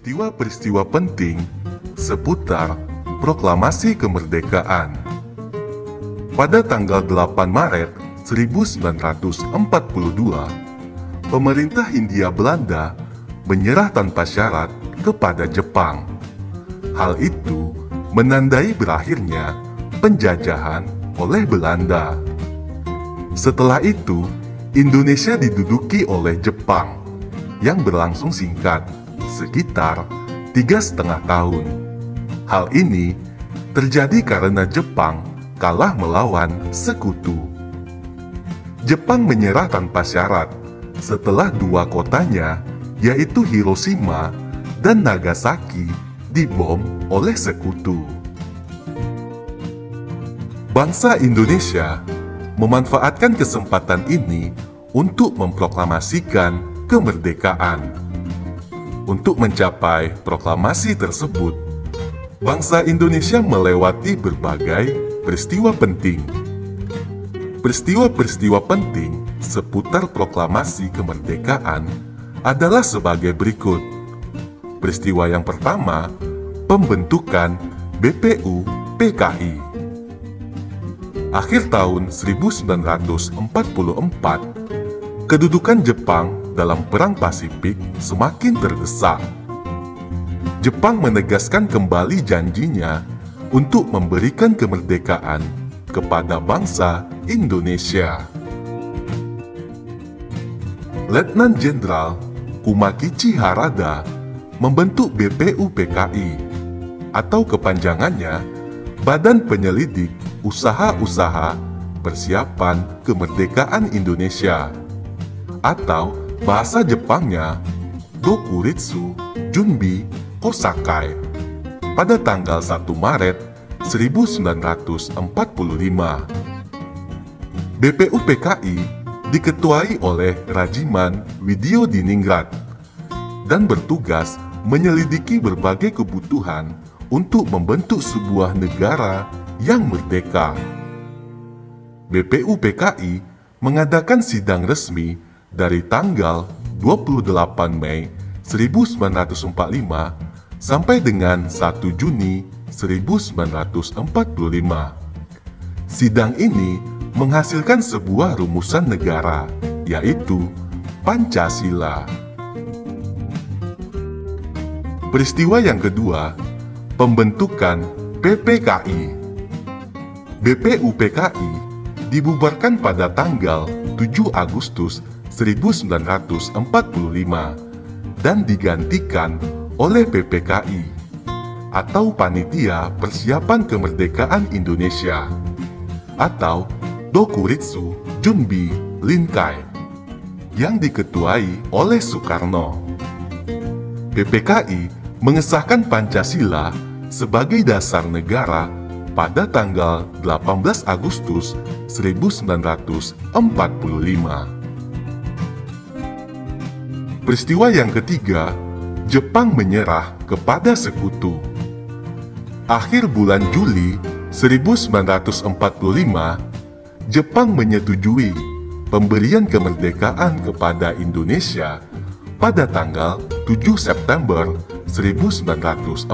peristiwa-peristiwa penting seputar proklamasi kemerdekaan. Pada tanggal 8 Maret 1942, pemerintah Hindia Belanda menyerah tanpa syarat kepada Jepang. Hal itu menandai berakhirnya penjajahan oleh Belanda. Setelah itu, Indonesia diduduki oleh Jepang yang berlangsung singkat, sekitar 3,5 tahun. Hal ini terjadi karena Jepang kalah melawan sekutu. Jepang menyerah tanpa syarat setelah dua kotanya, yaitu Hiroshima dan Nagasaki, dibom oleh sekutu. Bangsa Indonesia memanfaatkan kesempatan ini untuk memproklamasikan kemerdekaan. Untuk mencapai proklamasi tersebut, bangsa Indonesia melewati berbagai peristiwa penting. Peristiwa-peristiwa penting seputar proklamasi kemerdekaan adalah sebagai berikut. Peristiwa yang pertama, pembentukan BPU PKI. Akhir tahun 1944, kedudukan Jepang dalam Perang Pasifik semakin terdesak. Jepang menegaskan kembali janjinya untuk memberikan kemerdekaan kepada bangsa Indonesia. Letnan Jenderal Kumakichi Harada membentuk BPU PKI atau kepanjangannya Badan Penyelidik Usaha-Usaha Persiapan Kemerdekaan Indonesia, atau bahasa Jepangnya Dokuritsu Junbi Kosakai, pada tanggal 1 Maret 1945. BPU PKI diketuai oleh Rajiman Widyodiningrat dan bertugas menyelidiki berbagai kebutuhan untuk membentuk sebuah negara yang merdeka. BPU PKI mengadakan sidang resmi dari tanggal 28 Mei 1945 sampai dengan 1 Juni 1945. Sidang ini menghasilkan sebuah rumusan negara, yaitu Pancasila. Peristiwa yang kedua, pembentukan PPKI. BPU PKI dibubarkan pada tanggal 7 Agustus 1945 dan digantikan oleh PPKI atau Panitia Persiapan Kemerdekaan Indonesia atau Dokuritsu Junbi Linkai yang diketuai oleh Soekarno. PPKI mengesahkan Pancasila sebagai dasar negara pada tanggal 18 Agustus 1945. Peristiwa yang ketiga, Jepang menyerah kepada sekutu. Akhir bulan Juli 1945, Jepang menyetujui pemberian kemerdekaan kepada Indonesia pada tanggal 7 September 1945.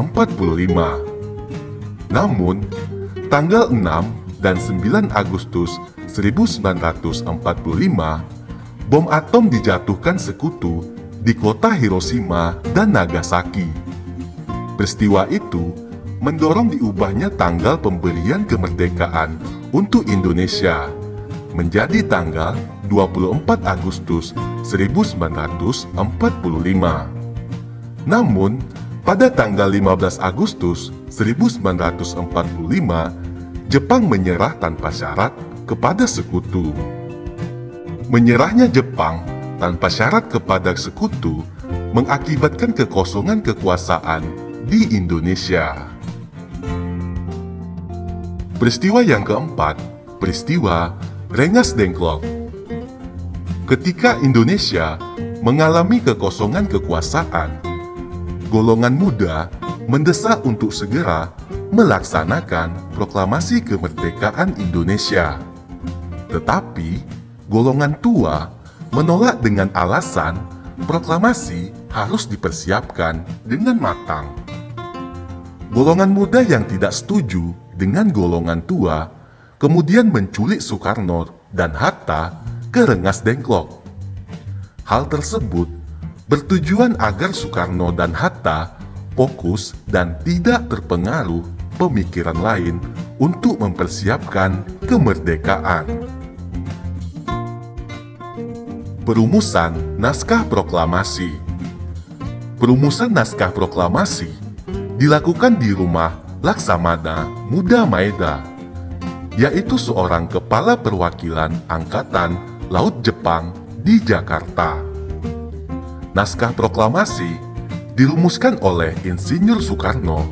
Namun, tanggal 6 dan 9 Agustus 1945, bom atom dijatuhkan sekutu di kota Hiroshima dan Nagasaki. Peristiwa itu mendorong diubahnya tanggal pemberian kemerdekaan untuk Indonesia menjadi tanggal 24 Agustus 1945. Namun, pada tanggal 15 Agustus 1945, Jepang menyerah tanpa syarat kepada sekutu. Menyerahnya Jepang tanpa syarat kepada sekutu mengakibatkan kekosongan kekuasaan di Indonesia. Peristiwa yang keempat, peristiwa Rengas Dengklok. Ketika Indonesia mengalami kekosongan kekuasaan, golongan muda mendesak untuk segera melaksanakan proklamasi kemerdekaan Indonesia. Tetapi, golongan tua menolak dengan alasan proklamasi harus dipersiapkan dengan matang. Golongan muda yang tidak setuju dengan golongan tua kemudian menculik Soekarno dan Hatta ke Rengas Dengklok. Hal tersebut bertujuan agar Soekarno dan Hatta fokus dan tidak terpengaruh pemikiran lain untuk mempersiapkan kemerdekaan. Perumusan Naskah Proklamasi. Perumusan Naskah Proklamasi dilakukan di rumah Laksamana Muda Maeda, yaitu seorang kepala perwakilan Angkatan Laut Jepang di Jakarta. Naskah proklamasi dirumuskan oleh Insinyur Soekarno,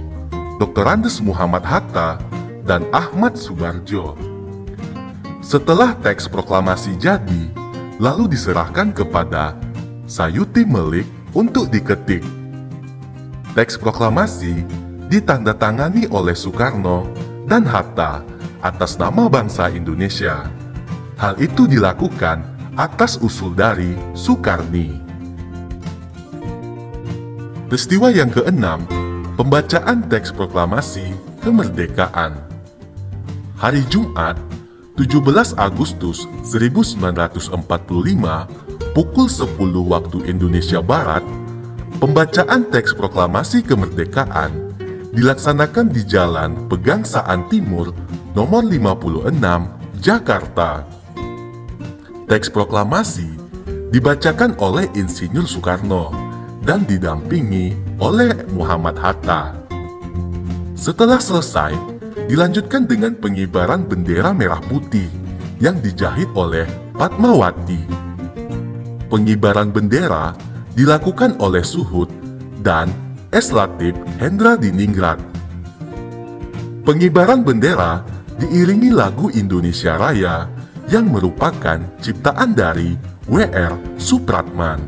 Dr. Andes Muhammad Hatta, dan Ahmad Subarjo. Setelah teks proklamasi jadi, lalu diserahkan kepada Sayuti Melik untuk diketik. Teks proklamasi ditandatangani oleh Soekarno dan Hatta atas nama bangsa Indonesia. Hal itu dilakukan atas usul dari Soekarni. Peristiwa yang keenam, pembacaan teks proklamasi kemerdekaan. Hari Jumat, 17 Agustus 1945, pukul 10 waktu Indonesia Barat, pembacaan teks proklamasi kemerdekaan dilaksanakan di Jalan Pegangsaan Timur nomor 56, Jakarta. Teks proklamasi dibacakan oleh Insinyur Soekarno dan didampingi oleh Muhammad Hatta. Setelah selesai, dilanjutkan dengan pengibaran bendera merah putih yang dijahit oleh Fatmawati. Pengibaran bendera dilakukan oleh Suhut dan S. Latif Hendra Diningrat. Pengibaran bendera diiringi lagu Indonesia Raya yang merupakan ciptaan dari W.R. Supratman.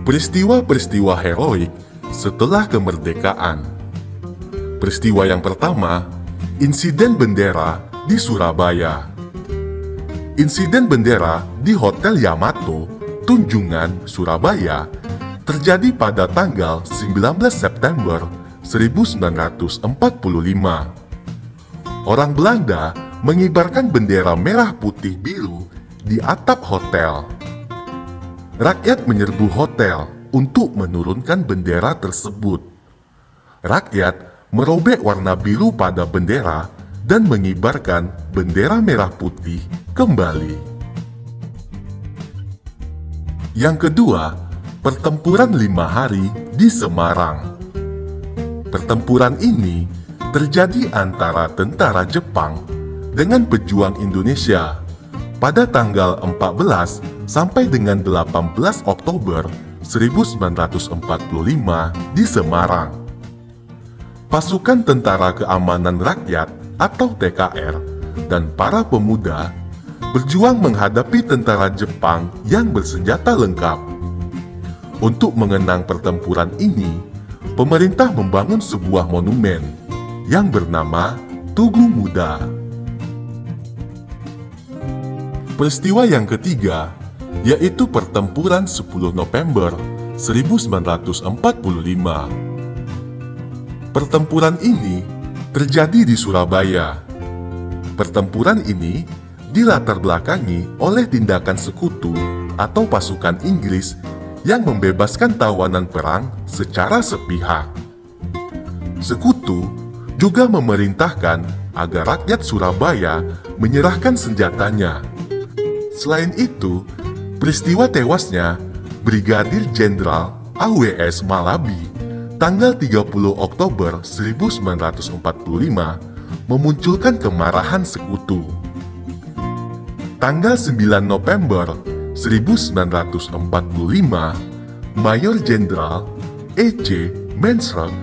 Peristiwa-peristiwa heroik setelah kemerdekaan. Peristiwa yang pertama, insiden bendera di Surabaya. Insiden bendera di Hotel Yamato, Tunjungan, Surabaya, terjadi pada tanggal 19 September 1945. Orang Belanda mengibarkan bendera merah putih biru di atap hotel. Rakyat menyerbu hotel untuk menurunkan bendera tersebut. Rakyat merobek warna biru pada bendera dan mengibarkan bendera merah putih kembali. Yang kedua, pertempuran 5 hari di Semarang. Pertempuran ini terjadi antara tentara Jepang dengan pejuang Indonesia pada tanggal 14 sampai dengan 18 Oktober 1945 di Semarang. Pasukan Tentara Keamanan Rakyat atau TKR dan para pemuda berjuang menghadapi tentara Jepang yang bersenjata lengkap. Untuk mengenang pertempuran ini, pemerintah membangun sebuah monumen yang bernama Tugu Muda. Peristiwa yang ketiga yaitu pertempuran 10 November 1945. Pertempuran ini terjadi di Surabaya. Pertempuran ini dilatar belakangi oleh tindakan sekutu atau pasukan Inggris yang membebaskan tawanan perang secara sepihak. Sekutu juga memerintahkan agar rakyat Surabaya menyerahkan senjatanya. Selain itu, peristiwa tewasnya Brigadir Jenderal A.W.S. Malabi tanggal 30 Oktober 1945 memunculkan kemarahan sekutu. Tanggal 9 November 1945, Mayor Jenderal E.C. Mansrek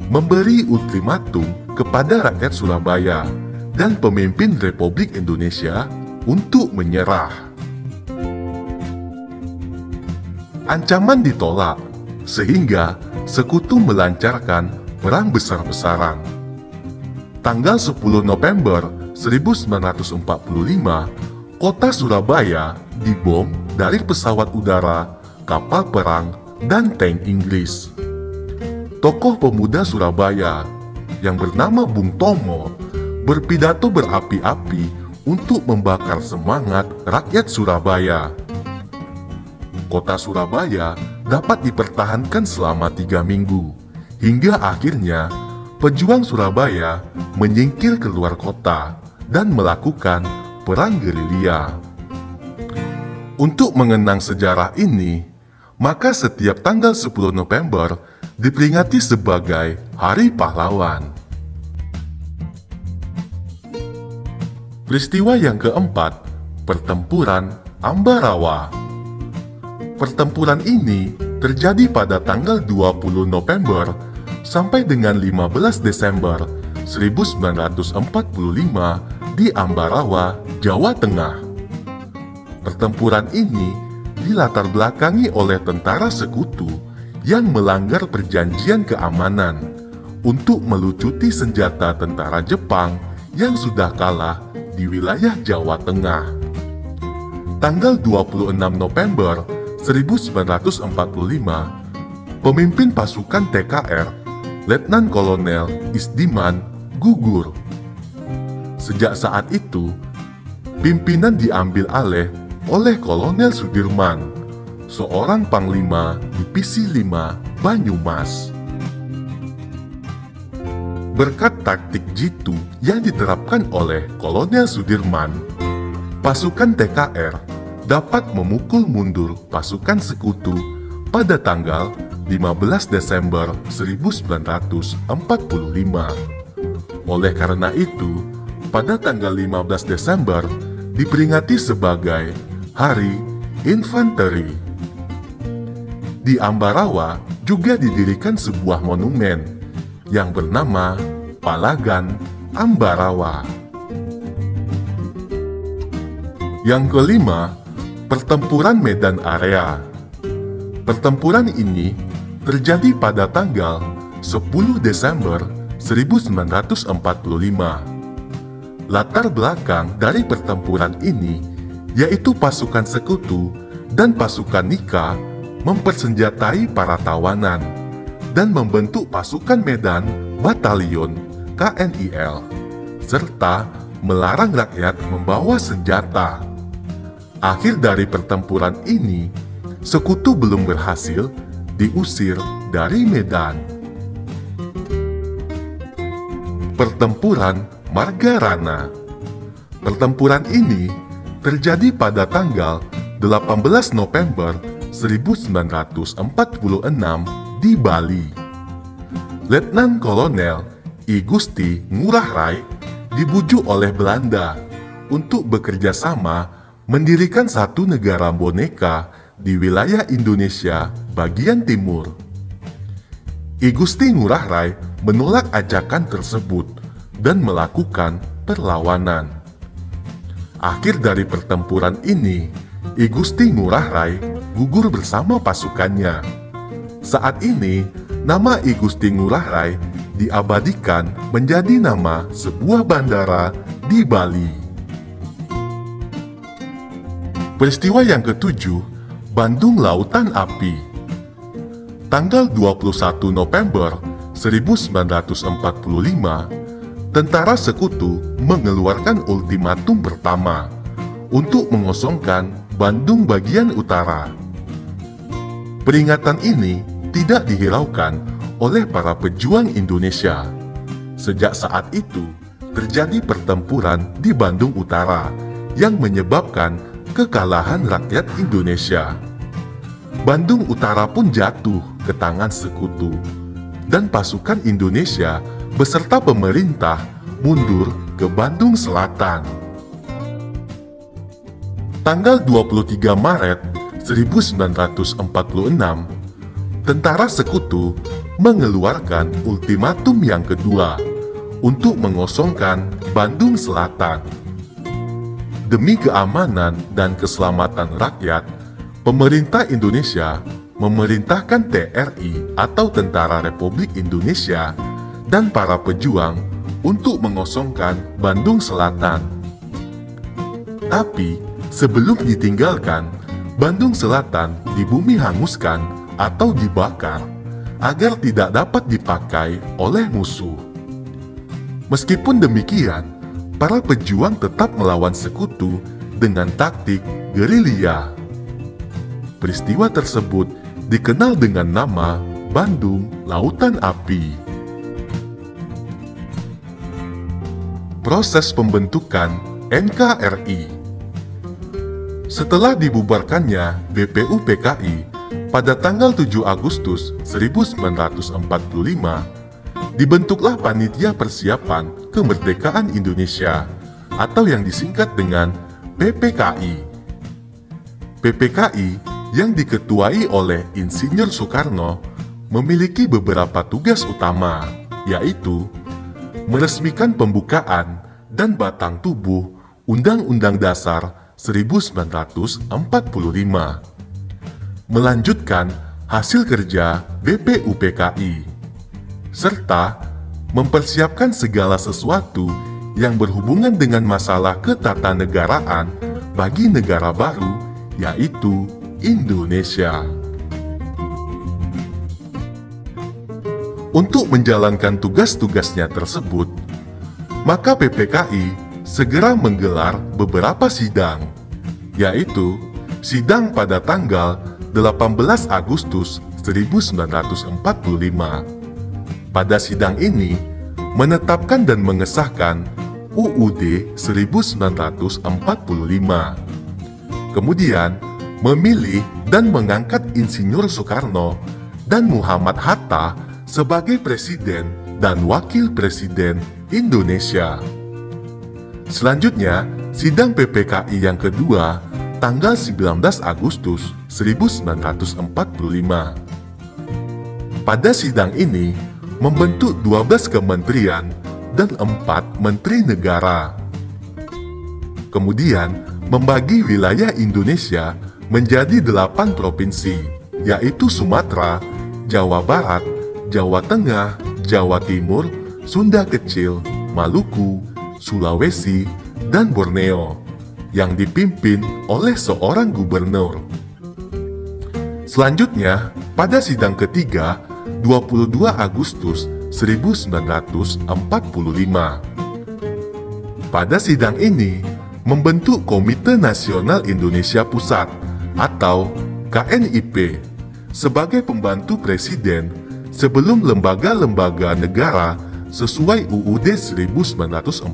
memberi ultimatum kepada rakyat Surabaya dan pemimpin Republik Indonesia untuk menyerah. Ancaman ditolak, sehingga sekutu melancarkan perang besar-besaran. Tanggal 10 November 1945, Kota Surabaya dibom dari pesawat udara, kapal perang, dan tank Inggris. Tokoh pemuda Surabaya yang bernama Bung Tomo berpidato berapi-api untuk membakar semangat rakyat Surabaya. Kota Surabaya dapat dipertahankan selama 3 minggu, hingga akhirnya pejuang Surabaya menyingkir keluar kota dan melakukan perang gerilya. Untuk mengenang sejarah ini, maka setiap tanggal 10 November diperingati sebagai Hari Pahlawan. Peristiwa yang keempat, Pertempuran Ambarawa. Pertempuran ini terjadi pada tanggal 20 November sampai dengan 15 Desember 1945 di Ambarawa, Jawa Tengah. Pertempuran ini dilatar belakangi oleh tentara sekutu yang melanggar perjanjian keamanan untuk melucuti senjata tentara Jepang yang sudah kalah di wilayah Jawa Tengah. Tanggal 26 November 1945, pemimpin pasukan TKR, Letnan Kolonel Isdiman, gugur. Sejak saat itu, pimpinan diambil alih oleh Kolonel Sudirman, seorang panglima Divisi 5 Banyumas. Berkat taktik jitu yang diterapkan oleh Kolonel Sudirman, pasukan TKR dapat memukul mundur pasukan sekutu pada tanggal 15 Desember 1945. Oleh karena itu, pada tanggal 15 Desember diperingati sebagai Hari Infanteri. Di Ambarawa juga didirikan sebuah monumen yang bernama Palagan Ambarawa. Yang kelima, Pertempuran Medan Area. Pertempuran ini terjadi pada tanggal 10 Desember 1945. Latar belakang dari pertempuran ini yaitu pasukan sekutu dan pasukan Nika mempersenjatai para tawanan dan membentuk pasukan Medan Batalion KNIL serta melarang rakyat membawa senjata. Akhir dari pertempuran ini, sekutu belum berhasil diusir dari Medan. Pertempuran Margarana. Pertempuran ini terjadi pada tanggal 18 November 1946 di Bali. Letnan Kolonel I Gusti Ngurah Rai dibujuk oleh Belanda untuk bekerja sama mendirikan satu negara boneka di wilayah Indonesia bagian timur. I Gusti Ngurah Rai menolak ajakan tersebut dan melakukan perlawanan. Akhir dari pertempuran ini, I Gusti Ngurah Rai gugur bersama pasukannya. Saat ini, nama I Gusti Ngurah Rai diabadikan menjadi nama sebuah bandara di Bali. Peristiwa yang ketujuh, Bandung Lautan Api. Tanggal 21 November 1945, tentara sekutu mengeluarkan ultimatum pertama untuk mengosongkan Bandung bagian utara. Peringatan ini tidak dihiraukan oleh para pejuang Indonesia. Sejak saat itu, terjadi pertempuran di Bandung Utara yang menyebabkan kekalahan rakyat Indonesia. Bandung Utara pun jatuh ke tangan sekutu, dan pasukan Indonesia beserta pemerintah mundur ke Bandung Selatan. Tanggal 23 Maret 1946, tentara sekutu mengeluarkan ultimatum yang kedua untuk mengosongkan Bandung Selatan. Demi keamanan dan keselamatan rakyat, pemerintah Indonesia memerintahkan TRI atau Tentara Republik Indonesia dan para pejuang untuk mengosongkan Bandung Selatan. Tapi Sebelum ditinggalkan, Bandung Selatan dibumi hanguskan atau dibakar agar tidak dapat dipakai oleh musuh. Meskipun demikian, para pejuang tetap melawan sekutu dengan taktik gerilya. Peristiwa tersebut dikenal dengan nama Bandung Lautan Api. Proses pembentukan NKRI. Setelah dibubarkannya BPUPKI pada tanggal 7 Agustus 1945, dibentuklah Panitia Persiapan Kemerdekaan Indonesia atau yang disingkat dengan PPKI. PPKI yang diketuai oleh Insinyur Soekarno memiliki beberapa tugas utama, yaitu meresmikan pembukaan dan batang tubuh Undang-Undang Dasar 1945, melanjutkan hasil kerja BPUPKI, serta mempersiapkan segala sesuatu yang berhubungan dengan masalah ketatanegaraan bagi negara baru, yaitu Indonesia. Untuk menjalankan tugas-tugasnya tersebut, maka PPKI segera menggelar beberapa sidang, yaitu sidang pada tanggal 18 Agustus 1945. Pada sidang ini, menetapkan dan mengesahkan UUD 1945. Kemudian, memilih dan mengangkat Insinyur Soekarno dan Muhammad Hatta sebagai Presiden dan Wakil Presiden Indonesia. Selanjutnya, sidang PPKI yang kedua, tanggal 19 Agustus 1945. Pada sidang ini, membentuk 12 kementerian dan 4 menteri negara. Kemudian, membagi wilayah Indonesia menjadi 8 provinsi, yaitu Sumatera, Jawa Barat, Jawa Tengah, Jawa Timur, Sunda Kecil, Maluku, Sulawesi, dan Borneo, yang dipimpin oleh seorang gubernur. Selanjutnya, pada sidang ketiga, 22 Agustus 1945. Pada sidang ini, membentuk Komite Nasional Indonesia Pusat atau KNIP sebagai pembantu presiden sebelum lembaga-lembaga negara sesuai UUD 1945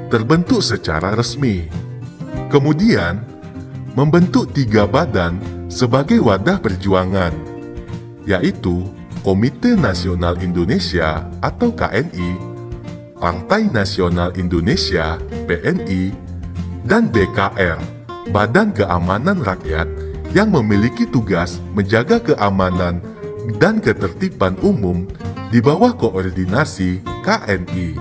terbentuk secara resmi. Kemudian, membentuk 3 badan sebagai wadah perjuangan, yaitu Komite Nasional Indonesia atau KNI, Partai Nasional Indonesia PNI, dan BKR, Badan Keamanan Rakyat yang memiliki tugas menjaga keamanan dan ketertiban umum di bawah koordinasi KNI.